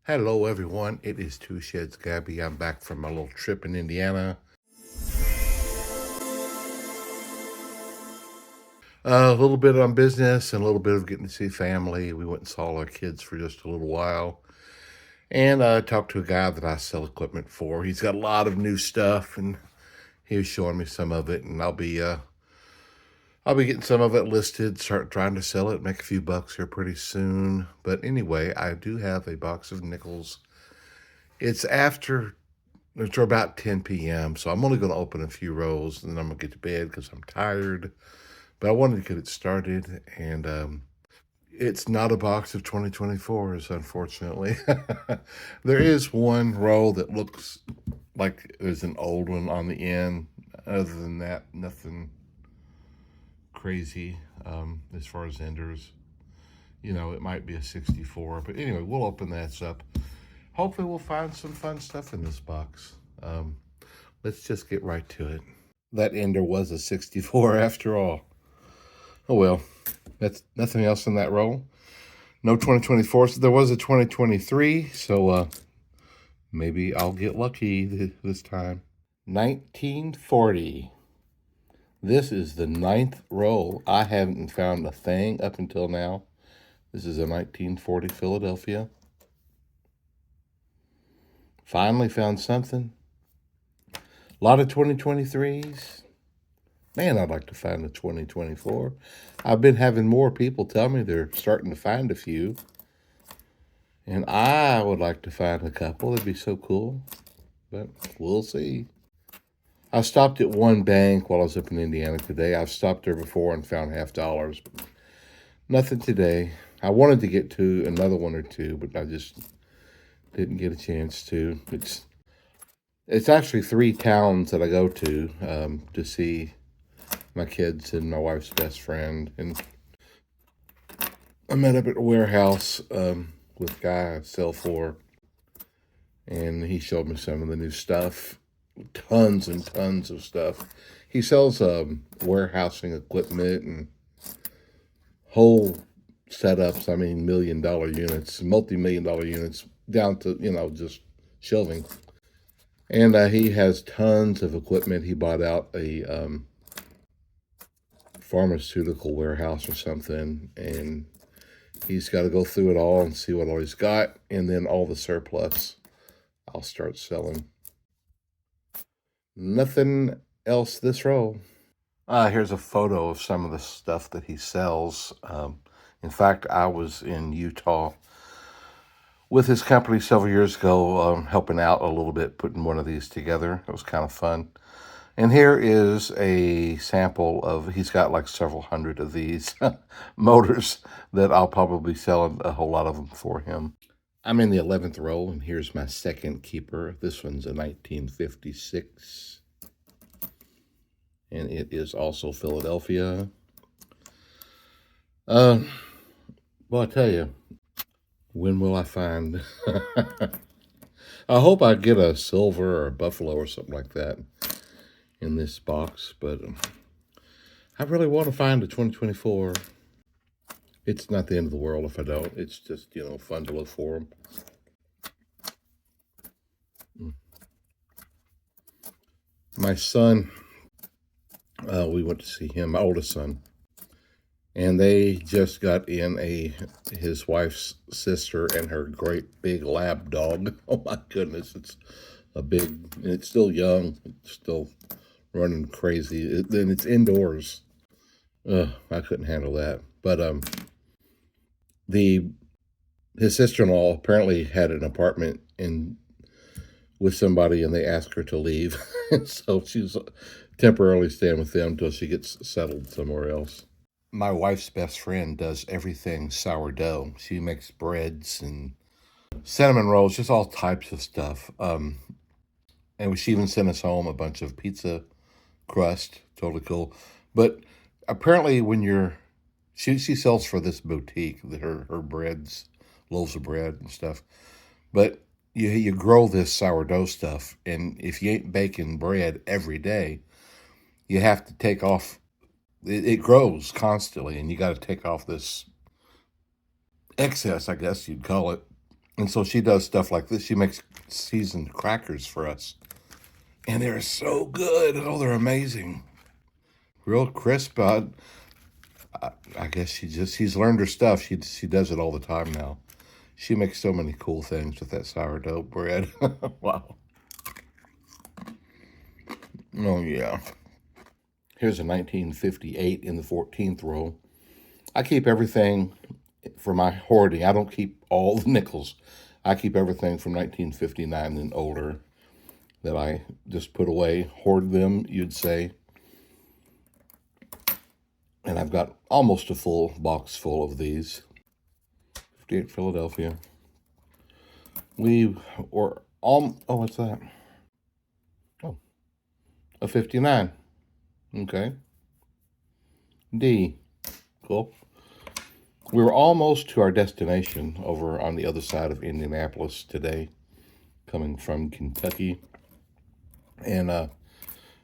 Hello, everyone. It is Two Sheds Gabby. I'm back from my little trip in Indiana. A little bit on business and a little bit of getting to see family. We went and saw our kids for just a little while. And I talked to a guy that I sell equipment for. He's got a lot of new stuff, and he was showing me some of it. And I'll be getting some of it listed, start trying to sell it, make a few bucks here pretty soon. But anyway, I do have a box of nickels. It's about 10 p.m., so I'm only going to open a few rolls, and then I'm going to get to bed because I'm tired. But I wanted to get it started, and it's not a box of 2024s, unfortunately. There is one roll that looks like there's an old one on the end. Other than that, nothing crazy as far as enders. It might be a 64, but anyway, we'll open that up. Hopefully we'll find some fun stuff in this box. Let's just get right to it. That ender was a 64 after all. Oh well, that's nothing else in that roll. No 2024. So there was a 2023, so maybe I'll get lucky this time. 1940. This is the 9th roll. I haven't found a thing up until now. This is a 1940 Philadelphia. Finally found something. A lot of 2023s. Man, I'd like to find a 2024. I've been having more people tell me they're starting to find a few. And I would like to find a couple. That'd be so cool. But we'll see. I stopped at one bank while I was up in Indiana today. I've stopped there before and found $50. But nothing today. I wanted to get to another one or two, but I just didn't get a chance to. It's actually 3 towns that I go to see my kids and my wife's best friend. And I met up at a warehouse with a guy I sell for, and he showed me some of the new stuff. Tons and tons of stuff. He sells warehousing equipment and whole setups. I mean, $1 million units, multi-million-dollar units, down to, just shelving. And he has tons of equipment. He bought out a pharmaceutical warehouse or something, and he's got to go through it all and see what all he's got, and then all the surplus I'll start selling. Nothing else this roll. Here's a photo of some of the stuff that he sells. In fact, I was in Utah with his company several years ago, helping out a little bit, putting one of these together. It was kind of fun. And here is a sample of, he's got like several hundred of these motors that I'll probably sell a whole lot of them for him. I'm in the 11th roll, and here's my second keeper. This one's a 1956. And it is also Philadelphia. Well, I tell you, when will I find? I hope I get a silver or a buffalo or something like that in this box, but I really want to find a 2024. It's not the end of the world if I don't. It's just, fun to look for them. My son, we went to see him, my oldest son, and they just got in his wife's sister and her great big lab dog. Oh my goodness, it's still young, it's still running crazy, and it's indoors. I couldn't handle that. But his sister-in-law apparently had an apartment with somebody, and they asked her to leave. So she's temporarily staying with them until she gets settled somewhere else. My wife's best friend does everything sourdough. She makes breads and cinnamon rolls, just all types of stuff. And she even sent us home a bunch of pizza crust. Totally cool. But apparently she sells for this boutique, her breads, loaves of bread and stuff. But you grow this sourdough stuff, and if you ain't baking bread every day, you have to take off. It grows constantly, and you got to take off this excess, I guess you'd call it, And so she does stuff like this. She makes seasoned crackers for us. And they're so good. Oh, they're amazing. Real crisp. I guess she's learned her stuff. She does it all the time now. She makes so many cool things with that sourdough bread. Wow. Oh, yeah. Here's a 1958 in the 14th row. I keep everything for my hoarding. I don't keep all the nickels. I keep everything from 1959 and older that I just put away, hoard them, you'd say. And I've got almost a full box full of these. 58 Philadelphia. What's that? Oh, a 59. Okay. D. Cool. We were almost to our destination over on the other side of Indianapolis today, coming from Kentucky. And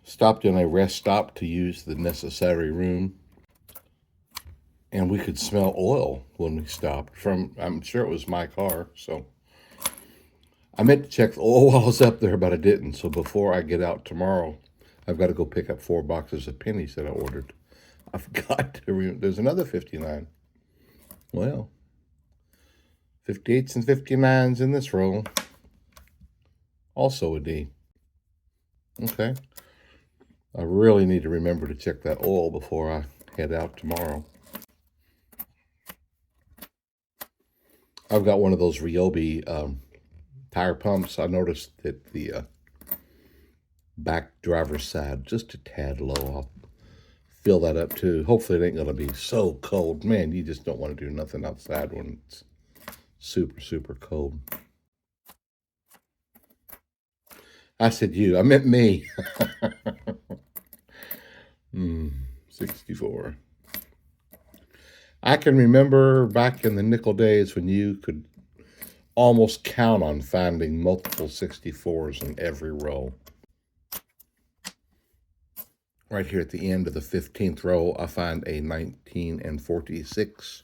stopped in a rest stop to use the necessary room. And we could smell oil when we stopped. I'm sure it was my car, so I meant to check the oil while I was up there, but I didn't. So before I get out tomorrow, I've got to go pick up 4 boxes of pennies that I ordered. I forgot to remember. There's another 59. Well, 58s and 59s in this row. Also a D. Okay. I really need to remember to check that oil before I head out tomorrow. I've got one of those Ryobi tire pumps. I noticed that the back driver's side just a tad low. I'll fill that up too. Hopefully it ain't gonna be so cold. Man, you just don't want to do nothing outside when it's super, super cold. I said you, I meant me. 64. I can remember back in the nickel days when you could almost count on finding multiple 64s in every row. Right here at the end of the 15th row, I find a 1946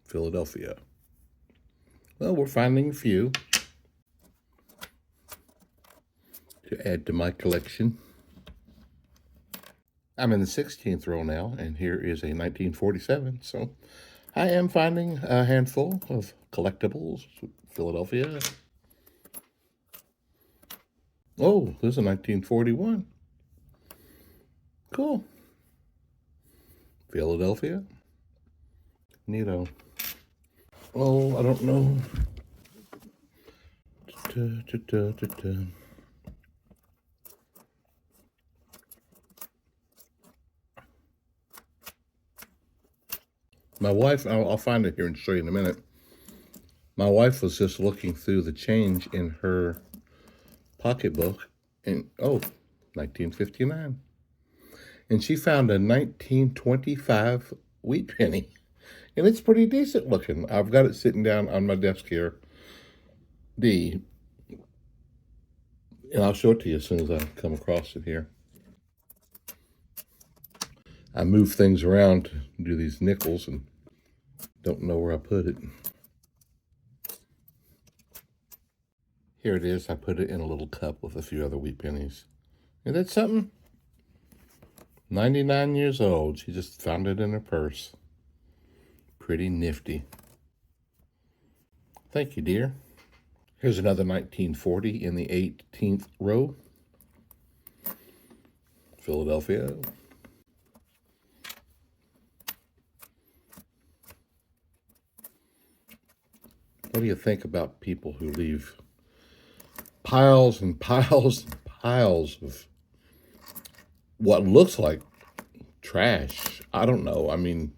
Philadelphia. Well, we're finding a few to add to my collection. I'm in the 16th row now, and here is a 1947. So I am finding a handful of collectibles. Philadelphia. Oh, there's a 1941. Cool. Philadelphia. Neato. Oh, I don't know. My wife, I'll find it here and show you in a minute. My wife was just looking through the change in her pocketbook, and 1959. And she found a 1925 wheat penny. And it's pretty decent looking. I've got it sitting down on my desk here. And I'll show it to you as soon as I come across it here. I move things around to do these nickels and don't know where I put it. Here it is. I put it in a little cup with a few other wheat pennies. Isn't that something? 99 years old. She just found it in her purse. Pretty nifty. Thank you, dear. Here's another 1940 in the 18th row. Philadelphia. What do you think about people who leave piles and piles and piles of what looks like trash? I don't know. I mean,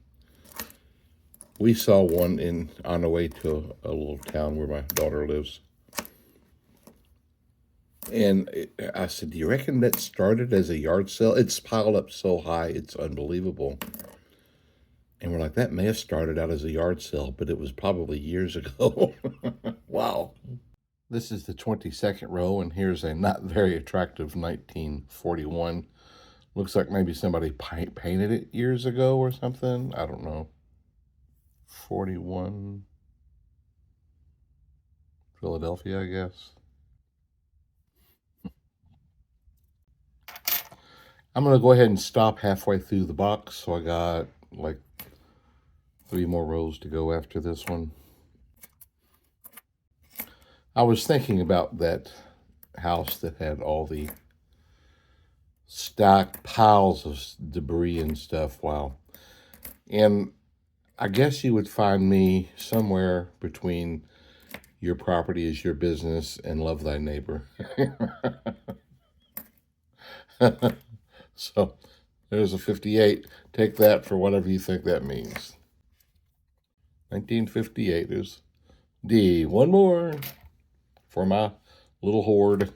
we saw one on our way to a little town where my daughter lives. And I said, do you reckon that started as a yard sale? It's piled up so high, it's unbelievable. And we're like, that may have started out as a yard sale, but it was probably years ago. Wow. This is the 22nd row, and here's a not very attractive 1941. Looks like maybe somebody painted it years ago or something. I don't know. 41 Philadelphia, I guess. I'm going to go ahead and stop halfway through the box. So I got like 3 more rows to go after this one. I was thinking about that house that had all the stacked piles of debris and stuff. Wow. And I guess you would find me somewhere between your property is your business and love thy neighbor. So there's a 58. Take that for whatever you think that means. 1958 is D. One more for my little hoard.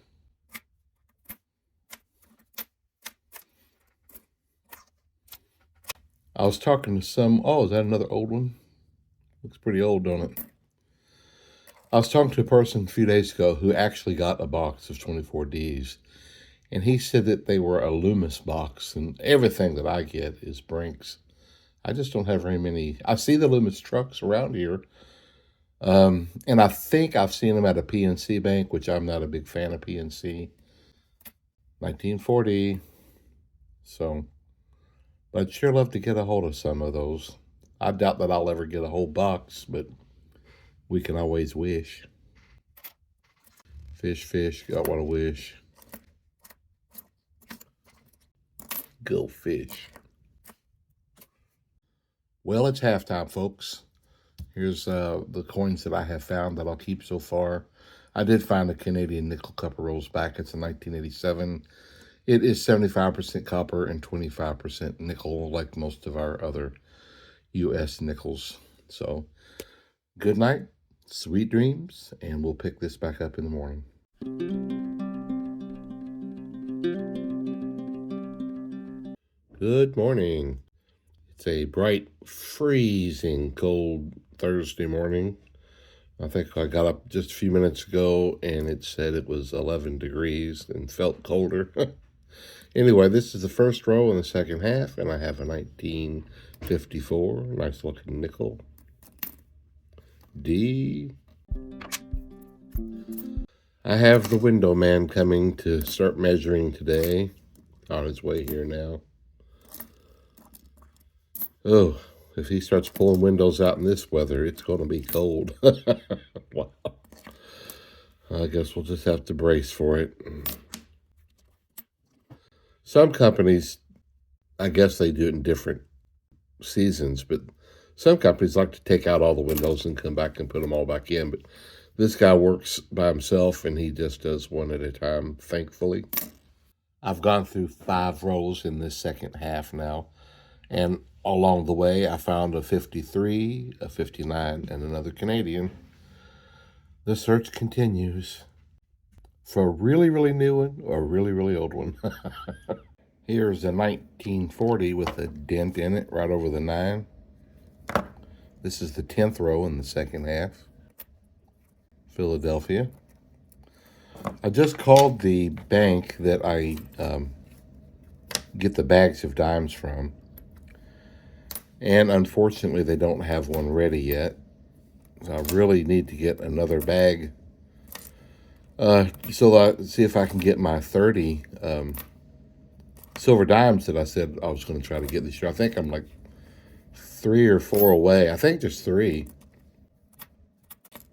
I was talking to some, oh, is that another old one? Looks pretty old, don't it? I was talking to a person a few days ago who actually got a box of 24Ds, and he said that they were a Loomis box, and everything that I get is Brinks. I just don't have very many. I see the Loomis trucks around here, and I think I've seen them at a PNC bank, which I'm not a big fan of PNC. 1940. So, but I'd sure love to get a hold of some of those. I doubt that I'll ever get a whole box, but we can always wish. Fish, fish, got what I wish. Go fish. Well, it's halftime, folks. Here's the coins that I have found that I'll keep so far. I did find a Canadian nickel copper rolls back. It's a 1987. It is 75% copper and 25% nickel, like most of our other U.S. nickels. So, good night, sweet dreams, and we'll pick this back up in the morning. Good morning. It's a bright, freezing cold Thursday morning. I think I got up just a few minutes ago and it said it was 11 degrees and felt colder. Anyway, this is the first row in the second half, and I have a 1954. Nice looking nickel. D. I have the window man coming to start measuring today. On his way here now. Oh, if he starts pulling windows out in this weather, it's going to be cold. Wow. I guess we'll just have to brace for it. Some companies, I guess they do it in different seasons, but some companies like to take out all the windows and come back and put them all back in. But this guy works by himself, and he just does one at a time, thankfully. I've gone through 5 rows in this second half now, and along the way, I found a 53, a 59, and another Canadian. The search continues for a really, really new one or a really, really old one. Here's a 1940 with a dent in it right over the 9. This is the 10th row in the second half. Philadelphia. I just called the bank that I get the bags of dimes from. And unfortunately, they don't have one ready yet. So I really need to get another bag. So I see if I can get my 30 silver dimes that I said I was going to try to get this year. I think I'm like 3 or 4 away. I think there's 3.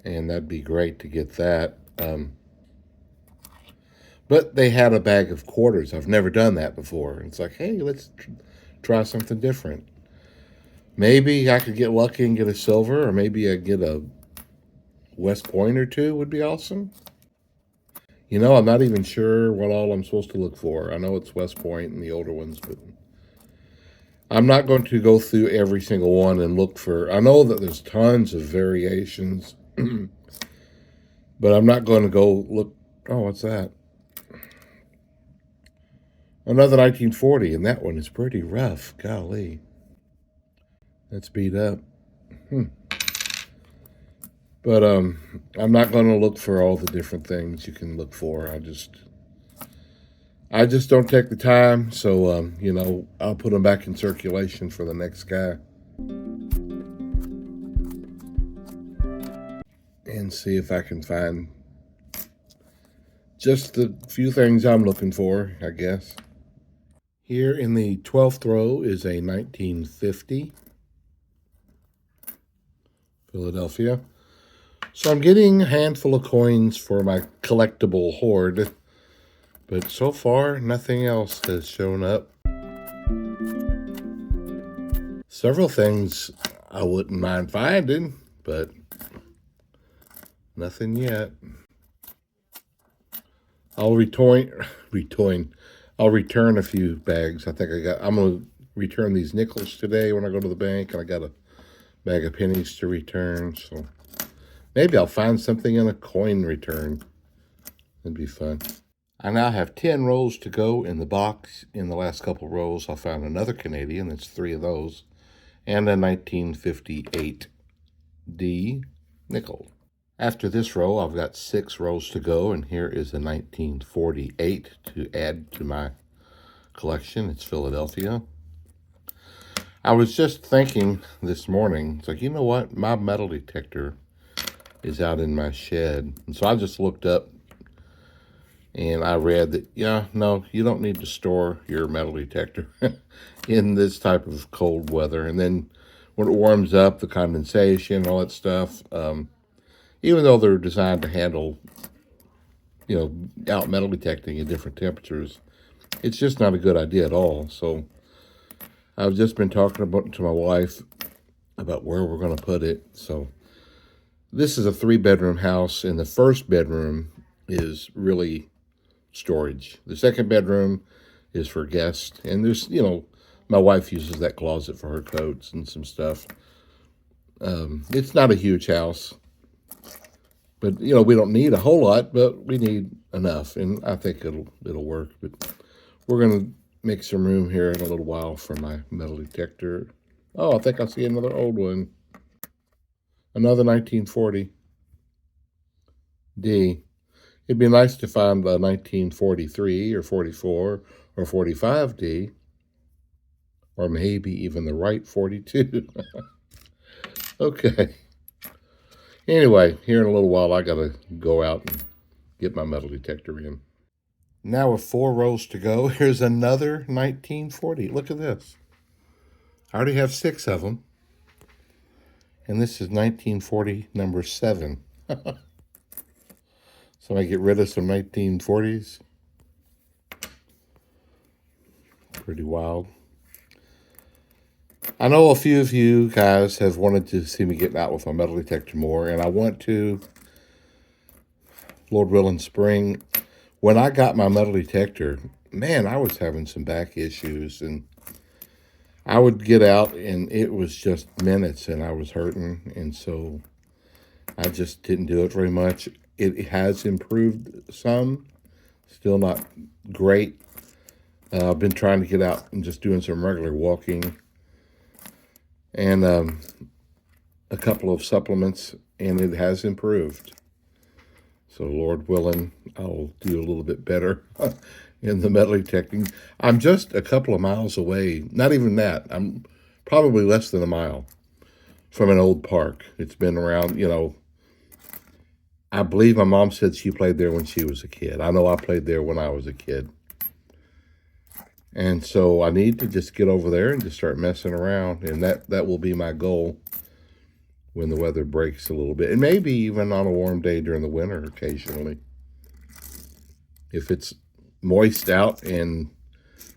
And that'd be great to get that. But they had a bag of quarters. I've never done that before. It's like, hey, let's try something different. Maybe I could get lucky and get a silver, or maybe I get a West Point or 2 would be awesome. You know, I'm not even sure what all I'm supposed to look for. I know it's West Point and the older ones, but I'm not going to go through every single one and look for... I know that there's tons of variations, but I'm not going to go look... Oh, what's that? Another 1940, and that one is pretty rough. Golly. That's beat up. But I'm not going to look for all the different things you can look for. I just don't take the time. So, you know, I'll put them back in circulation for the next guy. and see if I can find just the few things I'm looking for, I guess. Here in the 12th row is a 1950 Philadelphia. So I'm getting a handful of coins for my collectible hoard, but so far nothing else has shown up. Several things I wouldn't mind finding, but nothing yet. I'll I'll return a few bags. I'm gonna return these nickels today when I go to the bank, and I got a bag of pennies to return, so maybe I'll find something in a coin return. It'd be fun. I now have 10 rolls to go in the box. In the last couple rolls, I found another Canadian. That's 3 of those. And a 1958 D nickel. After this row, I've got 6 rows to go, and here is a 1948 to add to my collection. It's Philadelphia. I was just thinking this morning, it's like, you know what? My metal detector is out in my shed. And so I just looked up and I read that, yeah, no, you don't need to store your metal detector in this type of cold weather. And then when it warms up, the condensation, all that stuff, even though they're designed to handle, out metal detecting at different temperatures, it's just not a good idea at all. So I've just been talking to my wife about where we're going to put it. So this is a 3-bedroom house, and the first bedroom is really storage. The second bedroom is for guests, and there's, my wife uses that closet for her coats and some stuff. It's not a huge house, but we don't need a whole lot, but we need enough, and I think it'll work. But we're gonna make some room here in a little while for my metal detector. Oh, I think I see another old one. Another 1940 D. It'd be nice to find a 1943 or 44 or 45 D, or maybe even the right 42. Okay. Anyway, here in a little while, I got to go out and get my metal detector in. Now with 4 rows to go, here's another 1940. Look at this. I already have 6 of them. And this is 1940 number 7. So I get rid of some 1940s. Pretty wild. I know a few of you guys have wanted to see me get out with my metal detector more, and I want to, Lord willing, spring. When I got my metal detector, man, I was having some back issues, and I would get out, and it was just minutes, and I was hurting, and so I just didn't do it very much. It has improved some, still not great. I've been trying to get out and just doing some regular walking, and a couple of supplements, and it has improved. So Lord willing, I'll do a little bit better in the metal detecting. I'm just a couple of miles away, not even that. I'm probably less than a mile from an old park. It's been around, I believe my mom said she played there when she was a kid. I know I played there when I was a kid. And so I need to just get over there and just start messing around. And that will be my goal when the weather breaks a little bit. And maybe even on a warm day during the winter occasionally. If it's moist out and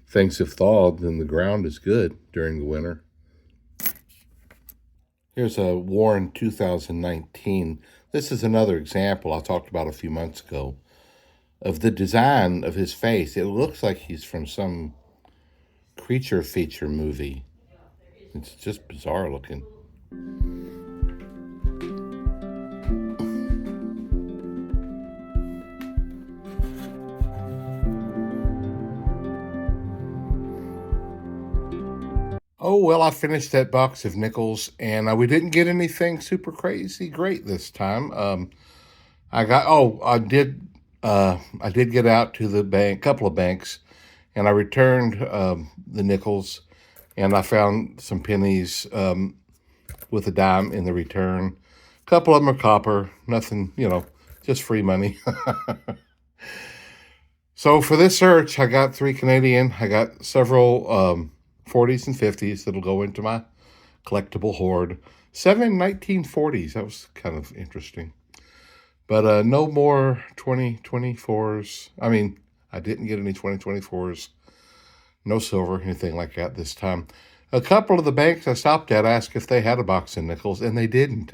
things have thawed, then the ground is good during the winter. Here's a Warren 2019. This is another example I talked about a few months ago of the design of his face. It looks like he's from some creature feature movie. It's just bizarre looking. Oh, well, I finished that box of nickels, and we didn't get anything super crazy great this time. I did get out to the bank, couple of banks, and I returned the nickels, and I found some pennies with a dime in the return. A couple of them are copper. Nothing, just free money. So for this search, I got 3 Canadian. I got several 40s and 50s that'll go into my collectible hoard. 7 1940s. That was kind of interesting. But no more 2024s. I mean, I didn't get any 2024s. No silver, anything like that this time. A couple of the banks I stopped at asked if they had a box of nickels, and they didn't.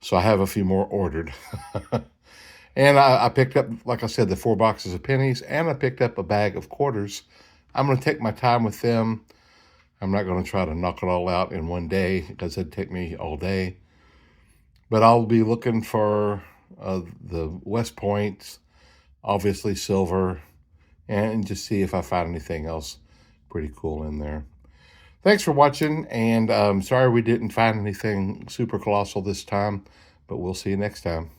So I have a few more ordered. And I picked up, like I said, the 4 boxes of pennies, and I picked up a bag of quarters. I'm going to take my time with them. I'm not going to try to knock it all out in one day because it'd take me all day. But I'll be looking for the West Points, obviously silver, and just see if I find anything else pretty cool in there. Thanks for watching, and sorry we didn't find anything super colossal this time, but we'll see you next time.